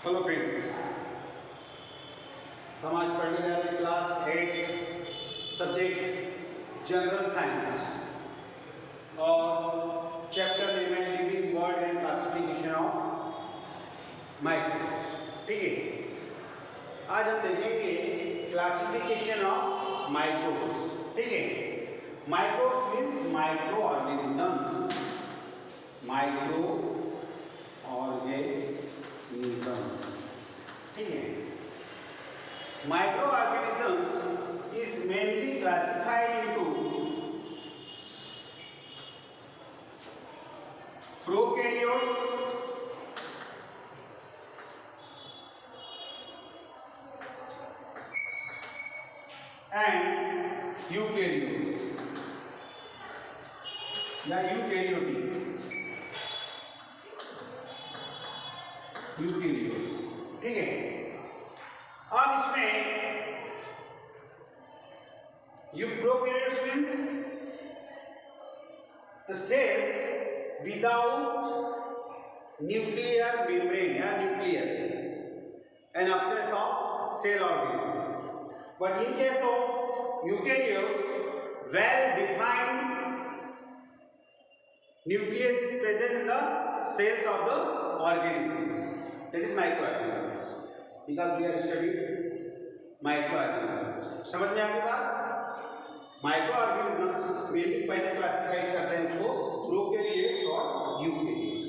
Hello friends, हम आज पढ़ने जा रहे हैं क्लास 8 सब्जेक्ट जनरल साइंस और चैप्टर नेम है living world and classification of microbes. ठीक है, आज हम देखेंगे क्लासिफिकेशन ऑफ माइक्रोब्स। ठीक है, microbes means microorganisms, microorganisms. ठीक है, microorganisms is mainly classified into prokaryotes and eukaryotes या यूकैरियोटिक यूकैरियोट्स। ठीक है, अब इसमें prokaryotes means the cells without nuclear membrane या nucleus an absence of cell organs. But in case of eukaryotes, well defined nucleus is present in the cells of the organisms, that is microorganisms, because we are studying microorganisms. समझ में आ गई बात? Microorganisms mainly पहले classified करते हैं इसको prokaryotes और eukaryotes.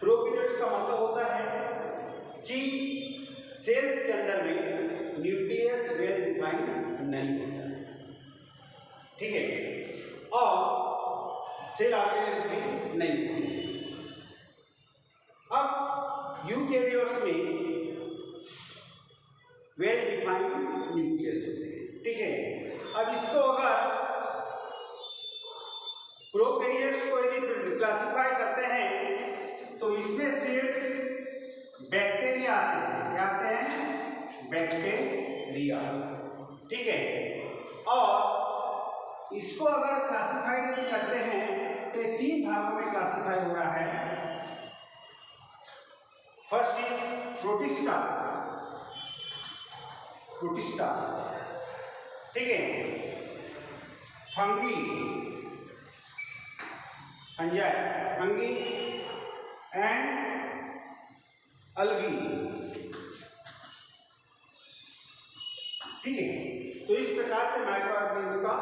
Prokaryotes का मतलब होता है कि सेल्स के अंदर में न्यूक्लियस वेल डिफाइंड नहीं होता है। ठीक है, और सेल ऑर्गेनेल्स भी नहीं होते। अब यूकैरियोट्स में वेल डिफाइंड न्यूक्लियस होते हैं। ठीक है, अब इसको अगर प्रोकैरियोट्स को यदि क्लासिफाई करते हैं तो इसमें सिर्फ बैक्टीरिया आते हैं। क्या आते हैं? बैक्टीरिया। ठीक है, और इसको अगर क्लासिफाई यदि करते हैं तो ये 3 भागों में क्लासिफाई हो रहा है। First is protista. प्रोटिस्टा, ठीक है, फंगी, फंगी एंड अलगी। ठीक है, तो इस प्रकार से माइक्रो ऑर्गेनिज्म का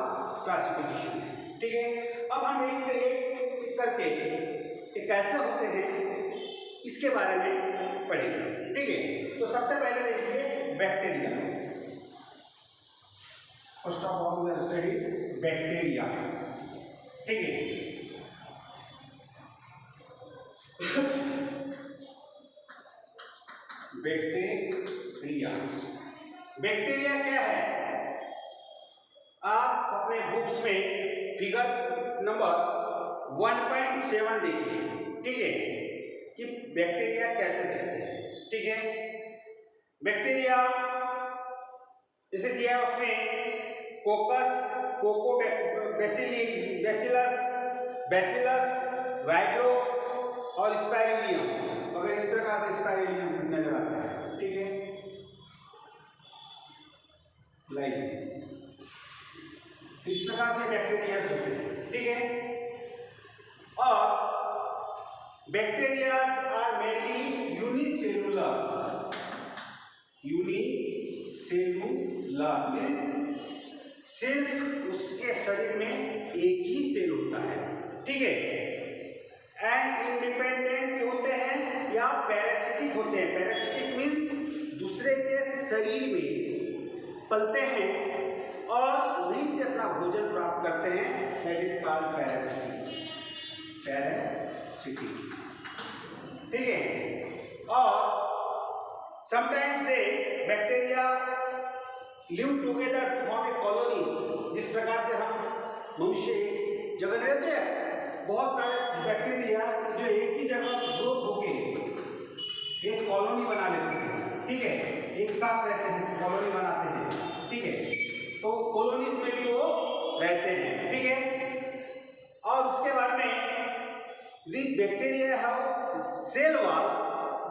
क्लासिफिकेशन है। ठीक है, अब हम एक करके ये कैसे होते हैं इसके बारे में पढ़ेंगे। ठीक है, तो सबसे पहले देखिए bacteria. First of all we are study bacteria. ठीक है, बैक्टीरिया, बैक्टीरिया क्या है? आप अपने बुक्स में फिगर नंबर 1.7 देखिए। ठीक है, कि बैक्टीरिया कैसे दिखते हैं। ठीक है, बैक्टीरिया जैसे दिया है उसमें कोकस, कोको बैसिलस, वाइब्रो और स्पाइरोलियम। अगर इस प्रकार से स्पाइरोलियम नजर आता है। ठीक है, लाइक दिस, इस प्रकार से बैक्टीरिया होते हैं। ठीक है, और bacterias are mainly unicellular. Unicellular means सिर्फ उसके शरीर में एक ही सेल होता है। ठीक है, एंड इंडिपेंडेंट होते हैं या पैरासिटिक होते हैं। पैरासिटिक मीन्स दूसरे के शरीर में पलते हैं और वहीं से अपना भोजन प्राप्त करते हैं। That is called parasitic. Parasitic, ठीक है, और sometimes they bacteria live together to form a colonies. जिस प्रकार से हम मनुष्य जगह रहते हैं, बहुत सारे बैक्टीरिया जो एक ही जगह ग्रोथ होके एक कॉलोनी बना लेते हैं। ठीक है, एक साथ रहते हैं, कॉलोनी बनाते हैं। ठीक है, तो कॉलोनीज में भी वो रहते हैं। ठीक है, और उसके बाद में the bacteria have cell wall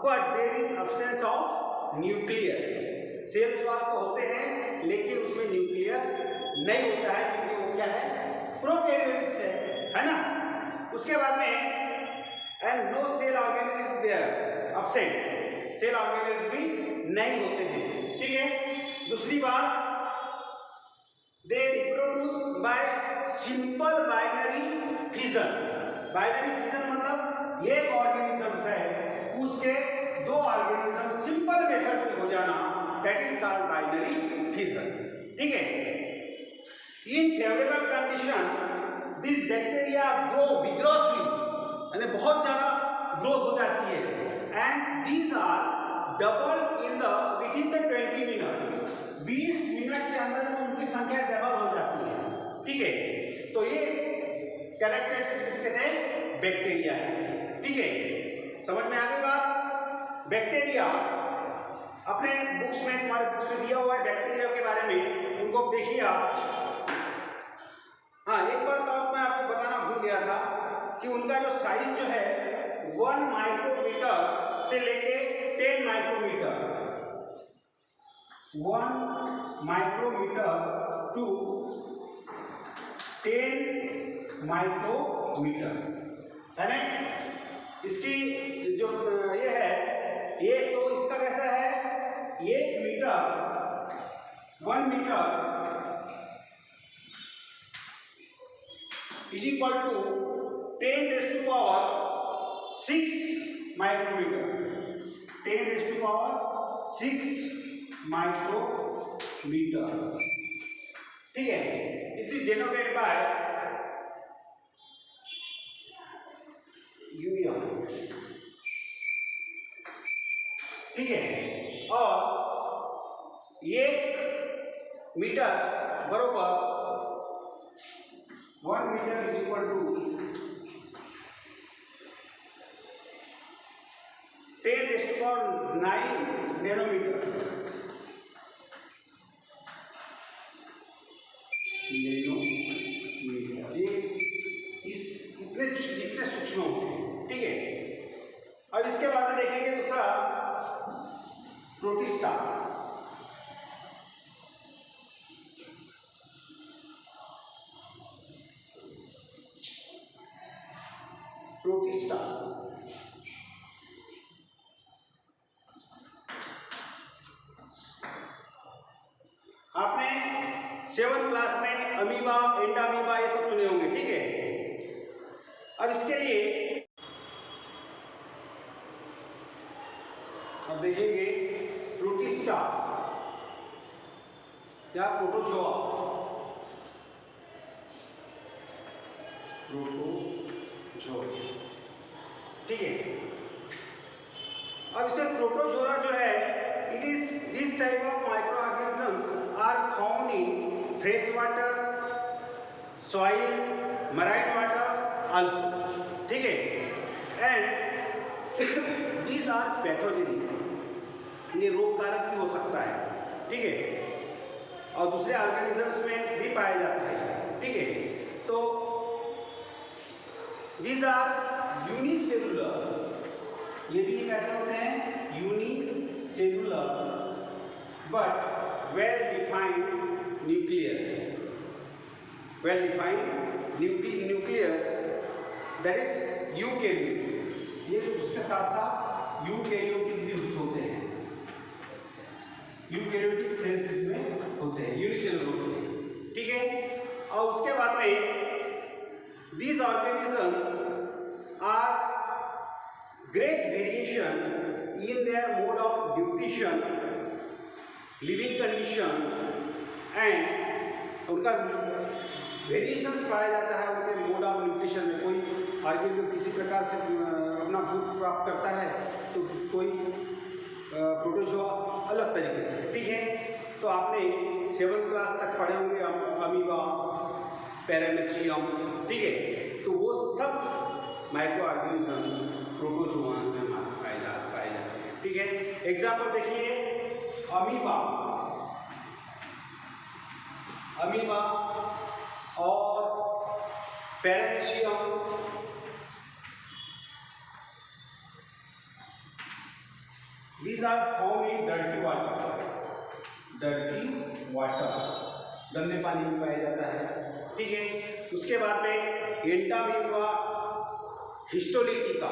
but there is absence of nucleus. Cells wall तो होते हैं लेकिन उसमें न्यूक्लियस नहीं होता है क्योंकि वो क्या है, प्रोकैरियोट्स है ना। उसके बाद में and no cell organelles is there absent, cell organelles भी नहीं होते हैं, ठीक है। दूसरी बात, they reproduce by simple binary fission. Binary fission मतलब एक ऑर्गेनिजम्स है उसके दो ऑर्गेनिज्म सिंपल मेथड से हो जाना, that is called binary fission, ठीक है। In favourable condition this bacteria grow vigorously, यानी बहुत ज्यादा ग्रोथ हो जाती है, and these are double in the within the 20 minutes, 20 minute के अंदर में उनकी संख्या डबल हो जाती है, ठीक है। तो ये कैरेक्टरिस्टिक्स किसके थे, बैक्टीरिया, ठीक है। समझ में आ गई बात। बैक्टीरिया अपने बुक्स में, तुम्हारे बुक्स में दिया हुआ है बैक्टीरिया के बारे में, उनको देखिए आप। हाँ, एक बात और मैं आपको बताना भूल गया था कि उनका जो साइज जो है 1 माइक्रोमीटर से लेके 10 माइक्रोमीटर, 1 माइक्रोमीटर टू 10 माइक्रोमीटर है ना। इसकी जो ये है, ये तो इसका कैसा है, 1 metre, 1 metre is equal to 10⁻⁶ micrometre, 10⁻⁶ micrometre, ठीक है। इसलिए डिनोटेड बाय यूएम, ठीक है। और 1 मीटर बरोबर 1 metre is equal to 10⁹ nanometre, ये इतने सूक्ष्म होते हैं, ठीक है। अब इसके बाद में देखेंगे दूसरा प्रोटिस्टा। प्रोटिस्टा आपने 7th क्लास में अमीबा, एंडामीबा ये सब सुने होंगे, ठीक है। अब इसके लिए अब देखेंगे प्रोटिस्टा या प्रोटोजोआ, प्रोटोजोआ, ठीक है। अब इसे प्रोटोजोआ जो है, it is this type of micro organisms are found in fresh water, soil, marine water also, ठीक है। एंड दीज आर पैथोजेनिक, ये रोग कारक भी हो सकता है, ठीक है। और दूसरे ऑर्गेनिजम्स में भी पाया जाता है, ठीक है। तो दीज आर यूनिसेलुलर, ये भी कैसे होते हैं, unicellular but well defined nucleus, well defined nucleus, that is eukaryotic. ये उसके साथ साथ यूकेरियोटिक भी होते हैं, यूकेरियोटिक सेल्स इसमें होते हैं, यूनिसेलुलर होते हैं, ठीक है। और उसके बाद में these organisms are great variation in their mode of nutrition, living conditions and उनका वेरिएशंस पाया जाता है उनके मोड ऑफ न्यूट्रिशन में। कोई ऑर्गेनिज्म किसी प्रकार से अपना फूड प्राप्त करता है तो कोई प्रोटोजोआ अलग तरीके से, ठीक है। तो आपने 7th क्लास तक पढ़े होंगे अमीबा, पैरामेसियम, ठीक है। तो वो सब माइक्रो ऑर्गेनिजम्स प्रोटोजोआंस में पाए जाते हैं, ठीक है। एग्जाम्पल देखिए, अमीबा, अमीबा और paramecium, These are found in dirty water. गंदे पानी में पाया जाता है, ठीक है। उसके बाद में एंटामीबा हिस्टोलिथिका,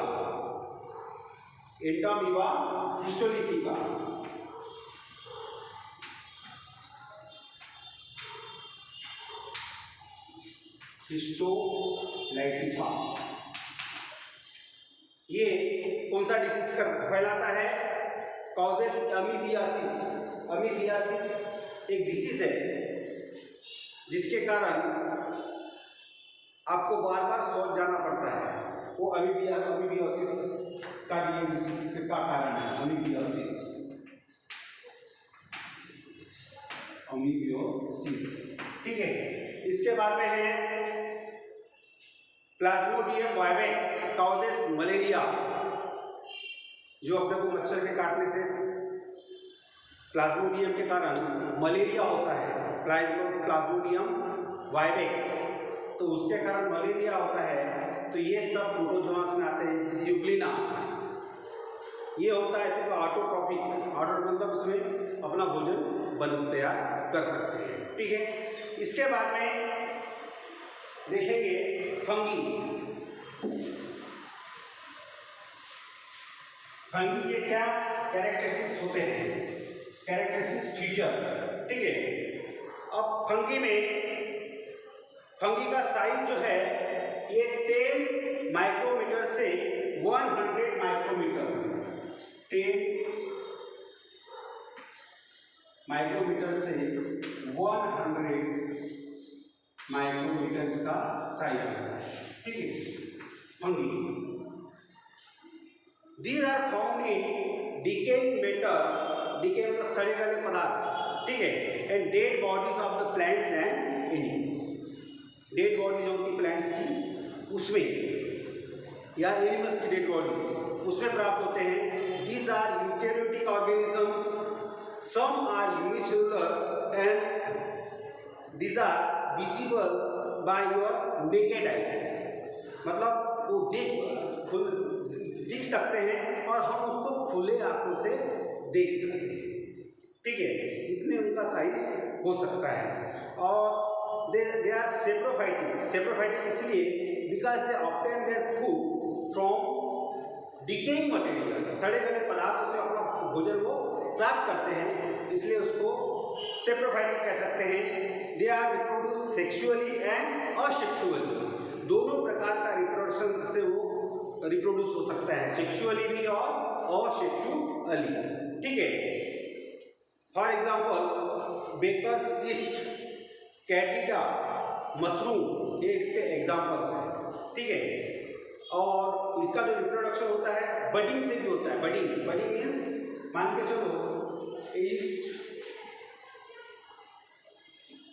एंटामीबा हिस्टोलिथिका, हिस्टोलाइटिका, ये कौन सा डिसीज फैलाता है? Causes amoebiasis. अमीबियासिस एक डिसीज है जिसके कारण आपको बार बार शौच जाना पड़ता है। वो अमीबियासिस का ये डिसीज का कारण है, अमीबियासिस, अमीबियोसिस, ठीक है। इसके बाद में है प्लाज्मोडियम वाइवेक्स, कॉजेस मलेरिया, जो अपने को मच्छर के काटने से प्लाज्मोडियम के कारण मलेरिया होता है, प्लाज्मोडियम वाइवेक्स, तो उसके कारण मलेरिया होता है। तो ये सब प्रोटोजोआस में आते हैं। जैसे यूग्लिना, ये होता है सिर्फ ऑटोट्रॉफिक, मतलब उसमें अपना भोजन बन तैयार कर सकते हैं, ठीक है। इसके बाद में देखेंगे फंगी। फंगी के क्या कैरेक्टरिस्टिक्स होते हैं, कैरेक्टरिस्टिक्स फीचर्स, ठीक है। अब फंगी का साइज जो है ये 10 माइक्रोमीटर से 100 माइक्रोमीटर, 10 माइक्रोमीटर से 100 माइक्रोमीटर का साइज होता है, ठीक है, fungi. These are found in decaying matter, decay मतलब सड़े गले पदार्थ, ठीक है, and dead bodies of the plants and animals. Dead bodies होती प्लांट्स की, उसमें या एनिमल्स की डेड बॉडीज उसमें प्राप्त होते हैं। These are eukaryotic organisms, some are unicellular and these are visible by your naked eyes, मतलब वो दिख सकते हैं और हम उसको खुले आंखों से देख सकते हैं, ठीक है। इतने उनका साइज हो सकता है। और दे आर सेप्रोफाइटिक इसलिए because they obtain their food from decaying material, सड़े गले पदार्थों से अपना भोजन वो प्राप्त करते हैं, इसलिए उसको सेप्रोफाइटिक कह सकते हैं। They are reproduce sexually and asexually, दोनों प्रकार का रिप्रोडक्शन से वो रिप्रोड्यूस हो सकता है, सेक्सुअली भी और असेक्सुअली, ठीक है। फॉर एग्जाम्पल्स बेकर्स ईस्ट, कैटिटा, मशरूम, ये इसके एग्जाम्पल्स हैं, ठीक है। और इसका जो रिप्रोडक्शन होता है बडिंग से भी होता है। बडिंग मीन्स मान के चलो ईस्ट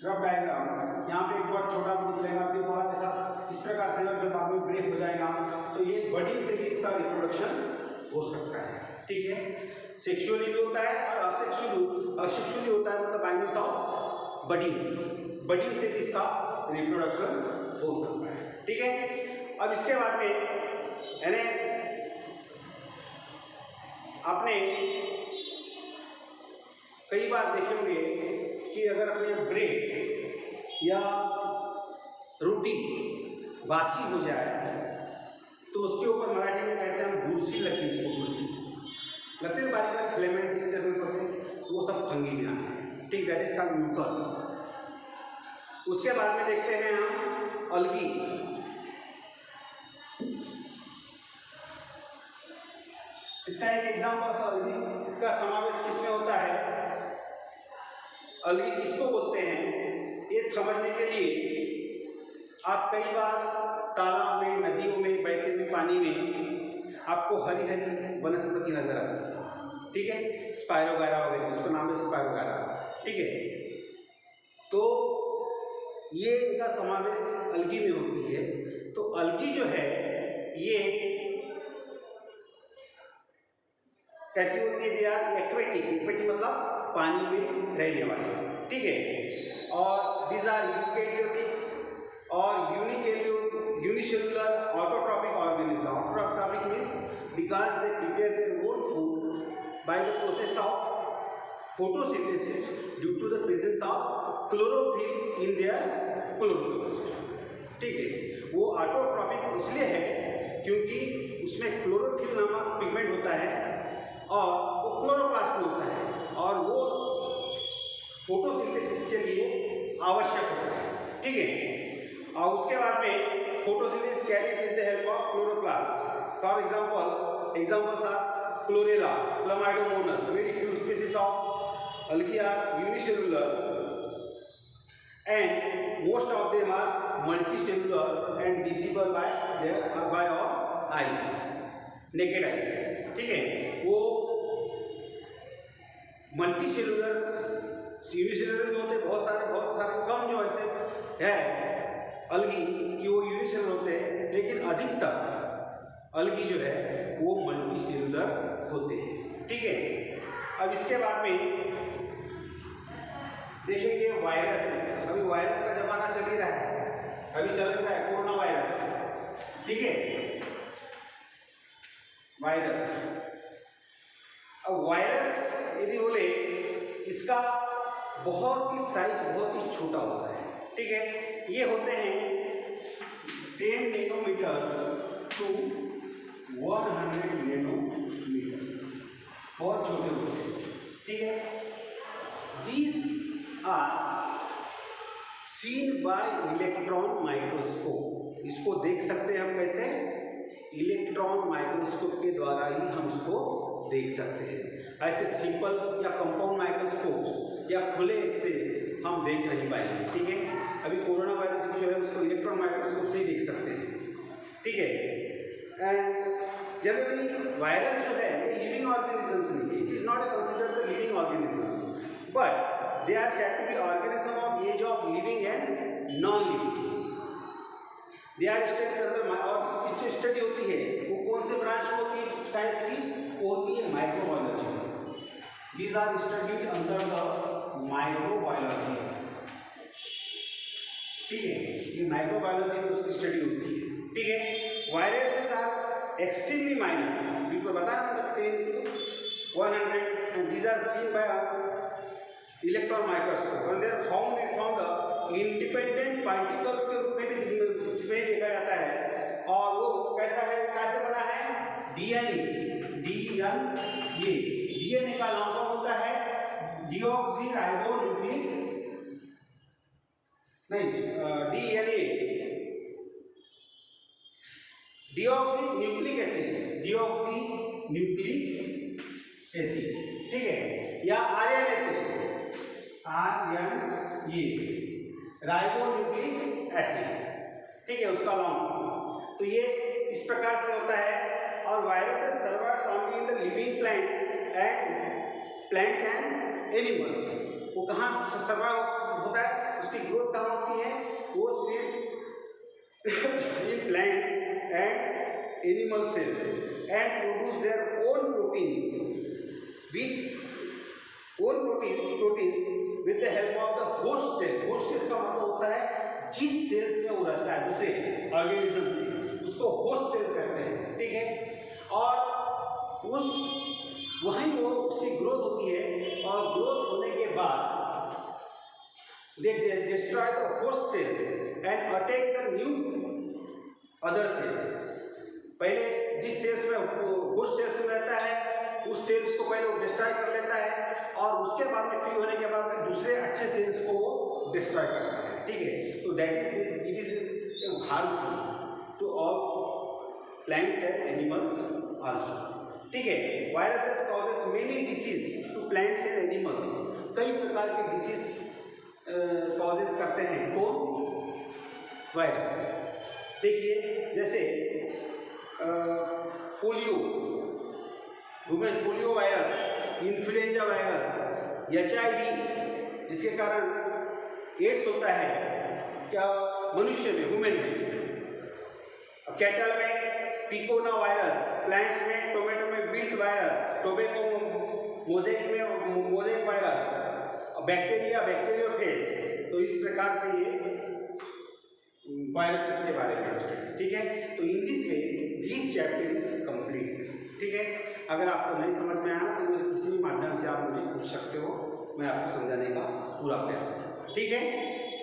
रफ डायग्राम्स, यहाँ पे एक बार छोटा ग्रुप लेगा, फिर थोड़ा सा इस प्रकार से जब बाद में ब्रेक हो जाएगा, तो ये बडिंग से भी इसका रिप्रोडक्शन हो सकता है, ठीक है। सेक्सुअली भी होता है और असेक्सुअली होता है, मतलब बाय मींस ऑफ बडिंग से भी इसका रिप्रोडक्शन हो सकता है, ठीक है। अब इसके बाद में यानी आपने कई बार देखे होंगे कि अगर अपने ब्रेड या रोटी बासी हो जाए तो उसके ऊपर मराठी में कहते हैं बुरसी लगती है, इसको बुरसी लगते हैं, बारीक बारीक फिलामेंट्स निकलते हैं से, तो वो सब फंगी में आते हैं, ठीक, दैट इज कॉल्ड म्यूकर। उसके बाद में देखते हैं हम अलगी। इसका एक एग्जाम्पल अलगी का समावेश किसमें होता है, अलगी किसको बोलते हैं, ये समझने के लिए आप कई बार तालाब में, नदियों में, बहते हुए पानी में आपको हरी हरी वनस्पति नजर आती है, ठीक है, स्पायरोगारा वगैरह, उसका नाम है स्पायरोगारा, ठीक है। तो ये इनका समावेश अलगी में होती है। तो अलगी जो है ये कैसी होती है, दे आर एक्वेटिक मतलब पानी में रहने वाले, ठीक है। और दिस आर यूकैरियोटिक्स और unicellular autotrophic organism. Autotrophic means because they prepare their own food by the process of photosynthesis due to the presence of chlorophyll in their chloroplast। ठीक है, वो ऑटोट्रॉफिक इसलिए है क्योंकि उसमें क्लोरोफिल नामक पिगमेंट होता है और वो क्लोरोप्लास्ट में होता है और वो फोटोसिंथेसिस के लिए आवश्यक होता है। ठीक है, और उसके बाद में photosynthesis carry with the help of chloroplast. For examples are chlorella, chlamydomonas, very few species of algae are unicellular and most of them are multicellular and visible by our eyes, naked eyes। ठीक है, वो multicellular unicellular जो होते हैं बहुत सारे कम जो ऐसे है अलगी कि वो यूनिसेलुलर होते हैं, लेकिन अधिकतर अलगी जो है वो मल्टीसेलुलर होते हैं। ठीक है, अब इसके बाद में देखेंगे वायरसेस। अभी वायरस का जमाना चल ही रहा है, अभी चल रहा है कोरोना वायरस। ठीक है, वायरस। अब वायरस यदि बोले इसका साइज बहुत ही छोटा होता है। ठीक है, ये होते हैं 10 नैनोमीटर्स टू 100 नैनोमीटर, बहुत छोटे होते हैं। ठीक है, these are seen by electron microscope. इसको देख सकते हैं हम कैसे? इलेक्ट्रॉन माइक्रोस्कोप के द्वारा ही हम इसको देख सकते हैं। ऐसे सिंपल या कंपाउंड माइक्रोस्कोप्स या खुले से हम देख नहीं पाएंगे। ठीक है, अभी कोरोना वायरस जो है उसको इलेक्ट्रॉन माइक्रोस्कोप से ही देख सकते हैं। ठीक है, एंड जनरली वायरस जो है ये लिविंग ऑर्गेनिजम्स नहीं है, it is not considered the living organisms, but they are said to be organism of age of living and non-living। they are studied under, और इसकी जो स्टडी होती है वो कौन से ब्रांच में होती है साइंस की? वो होती है microbiology. these are studied under the microbiology. ठीक है, ये माइक्रोबायोलॉजी में उसकी स्टडी होती है। ठीक है, वायरसेस आर एक्सट्रीमली माइनर, बिल्कुल बताया मतलब 10 to 100 and these are seen by electron microscope और they are found from the independent particles के रूप में भी देखा जाता है। और वो कैसा है, कैसे बना है? डीएनए का लॉन्ग फॉर्म होता है डीऑक्सीराइबोन्यूक्लिक, नहीं डीएनए डीऑक्सीन्यूक्लिक एसिड। ठीक है, या आरएनए राइबोन्यूक्लिक एसिड। ठीक है, उसका लॉन्ग। तो ये इस प्रकार से होता है। और viruses survives only in the living plants and animals. वो कहाँ सर्वाइव होता है, उसकी ग्रोथ कहाँ होती है? वो सिर्फ in plants and animal cells and produce their own proteins with the help of the host cell। host cell का मतलब होता है जिस सेल्स में वो रहता है दूसरे ऑर्गेनिज्म से, उसको होस्ट सेल कहते हैं। ठीक है, और वहीं वो उसकी ग्रोथ होती है और ग्रोथ होने के बाद they destroy the host cells and attack the new other cells। पहले जिस सेल्स में होस्ट सेल्स में रहता है उस सेल्स को पहले वो डिस्ट्रॉय कर लेता है और उसके बाद में फ्री होने के बाद में दूसरे अच्छे सेल्स को वो डिस्ट्रॉय करता है। ठीक है, तो it is harmful to all plants and animals also. ठीक है, viruses causes many disease to plants and animals. कई प्रकार के डिसीज कॉजेस करते हैं कौन? वायरसेस। देखिए जैसे polio, human polio virus, influenza virus, HIV जिसके कारण एड्स होता है क्या मनुष्य में, ह्यूमन में। कैटल में पिकोना वायरस, प्लांट्स में टोमेटो में विल्ट वायरस, टोबैको मोज़ेक में मोज़ेक वायरस, बैक्टीरियोफेज। तो इस प्रकार से ये वायरसेस के बारे में स्टडी। ठीक है, तो in this way this chapter is complete. ठीक है, अगर आपको नहीं समझ में आया तो मुझे किसी भी माध्यम से आप मुझे पूछ सकते हो, मैं आपको समझाने का पूरा प्रयास करूँगा। ठीक है।